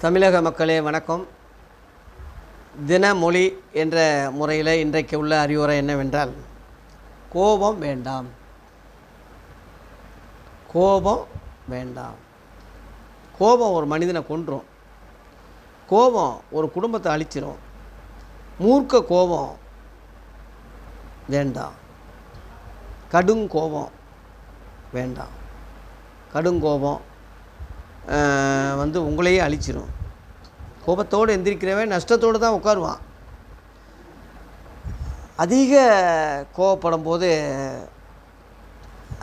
தமிழக மக்களே வணக்கம். தினமொழி என்ற முறையில் இன்றைக்கு உள்ள அறிவுரை என்னவென்றால், கோபம் வேண்டாம், கோபம் வேண்டாம். கோபம் ஒரு மனிதனை கொன்றும், கோபம் ஒரு குடும்பத்தை அழிச்சிடும். மூர்க்க கோபம் வேண்டாம், கடுங்கோபம் வேண்டாம். கடுங்கோபம் உங்களையே அழிச்சிடும். கோபத்தோடு எந்திரிக்கிறவன் நஷ்டத்தோடு தான் உட்காருவான். அதிக கோபப்படும் போது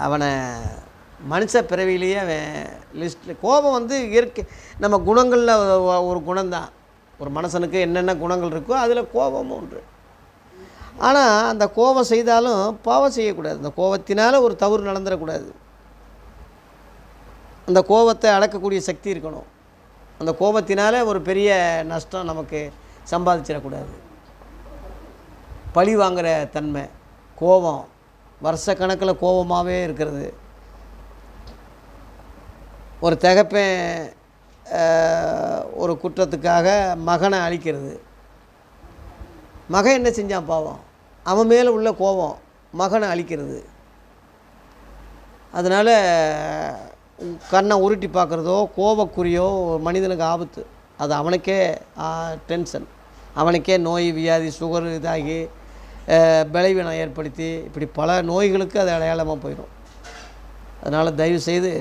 அவனை மனுஷ பிறவிலேயே அவன் லிஸ்ட்டில் கோபம் இயற்கை நம்ம குணங்களில் ஒரு குணம்தான். ஒரு மனுஷனுக்கு என்னென்ன குணங்கள் இருக்கோ அதில் கோபமும் ஒன்று. ஆனால் அந்த கோபம் செய்தாலும் பாவம் செய்யக்கூடாது. அந்த கோபத்தினால் ஒரு தவறு நடந்துடக்கூடாது. அந்த கோபத்தை அடக்கக்கூடிய சக்தி இருக்கணும். அந்த கோபத்தினால் ஒரு பெரிய நஷ்டம் நமக்கு சம்பாதிச்சிடக்கூடாது. பழி வாங்குகிற தன்மை, கோபம் வருஷக்கணக்கில் கோபமாகவே இருக்கிறது. ஒரு தகப்பன் ஒரு குற்றத்துக்காக மகனை அழிக்கிறது. மகன் என்ன செஞ்சான் பாவம்? அவன் மேலே உள்ள கோபம் மகனை அழிக்கிறது. அதனால் கண்ணை உருட்டி பார்க்குறதோ கோபக்குறியோ ஒரு மனிதனுக்கு ஆபத்து. அது அவனுக்கே டென்ஷன், அவனுக்கே நோய் வியாதி சுகர் இதாகி பலவீனம் ஏற்படுத்தி இப்படி பல நோய்களுக்கு அது அடையாளமாக போயிடும். அதனால் தயவுசெய்து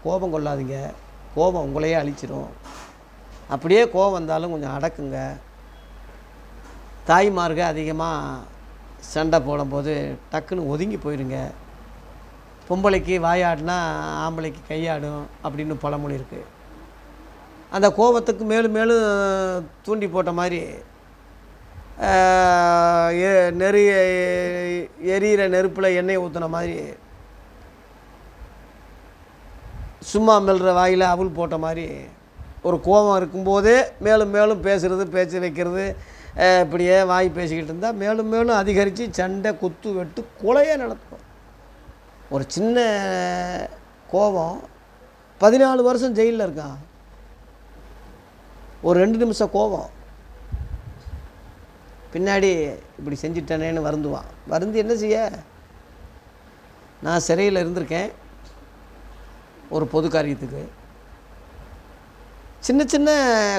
கோபம் கொள்ளாதீங்க. கோபம் உங்களையே அழிச்சிடும். அப்படியே கோபம் வந்தாலும் கொஞ்சம் அடக்குங்க. தாய்மார்க அதிகமாக சண்டை போடும்போது டக்குன்னு ஒதுங்கி போயிடுங்க. பொம்பளைக்கு வாயாடினா ஆம்பளைக்கு கையாடும் அப்படின்னு பழமொழி இருக்குது. அந்த கோபத்துக்கு மேலும் மேலும் தூண்டி போட்ட மாதிரி எரியிற நெருப்பில் எண்ணெய் ஊற்றின மாதிரி, சும்மா மெல்ற வாயில் அவுள் போட்ட மாதிரி ஒரு கோபம் இருக்கும்போதே மேலும் மேலும் பேச்சு வைக்கிறது, இப்படியே வாய் பேசிக்கிட்டு இருந்தால் மேலும் மேலும் அதிகரித்து சண்டை குத்து வெட்டு கொலையே நடக்கும். ஒரு சின்ன கோபம் 14 வருஷம் ஜெயிலில் இருக்கான். ஒரு 2 நிமிஷம் கோபம் பின்னாடி இப்படி செஞ்சிட்டனேன்னு வருந்துவான். வருந்து என்ன செய்ய? நான் சிறையில் இருந்திருக்கேன் ஒரு பொது காரியத்துக்கு. சின்ன சின்ன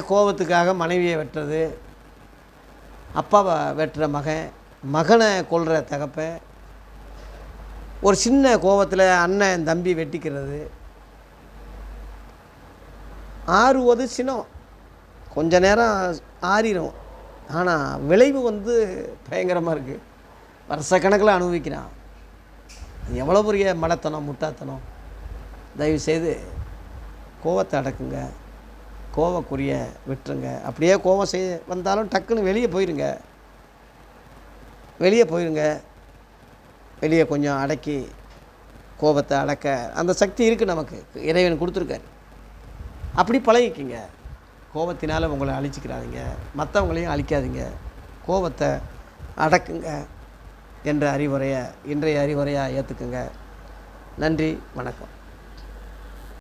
கோபத்துக்காக மனைவியை வெட்டுறது, அப்பாவை வெட்டுற மகனை கொல்கிற தகப்பன், ஒரு சின்ன கோபத்தில் அண்ணன் தம்பி வெட்டிக்கிறது, ஆறுவது சினம். கொஞ்ச நேரம் ஆறிடும். ஆனால் விளைவு பயங்கரமாக இருக்குது. வருஷக்கணக்கில் அனுபவிக்கிறான். எவ்வளோ பெரிய மடத்தனம், முட்டாத்தனம். தயவுசெய்து கோபத்தை அடக்குங்க, கோபக்குரிய விட்டுருங்க. அப்படியே கோபம் வந்தாலும் டக்குன்னு வெளியே போயிருங்க. வெளியே கொஞ்சம் அடக்கி கோபத்தை அடக்க அந்த சக்தி இருக்குது நமக்கு, இறைவன் கொடுத்துருக்காரு. அப்படி பழகிக்கிங்க. கோபத்தினால் உங்களை அழிச்சிக்கிறாதீங்க, மற்றவங்களையும் அழிக்காதீங்க. கோபத்தை அடக்குங்க என்ற அறிவுரையை இன்றைய அறிவுரையாக ஏற்றுக்குங்க. நன்றி, வணக்கம்.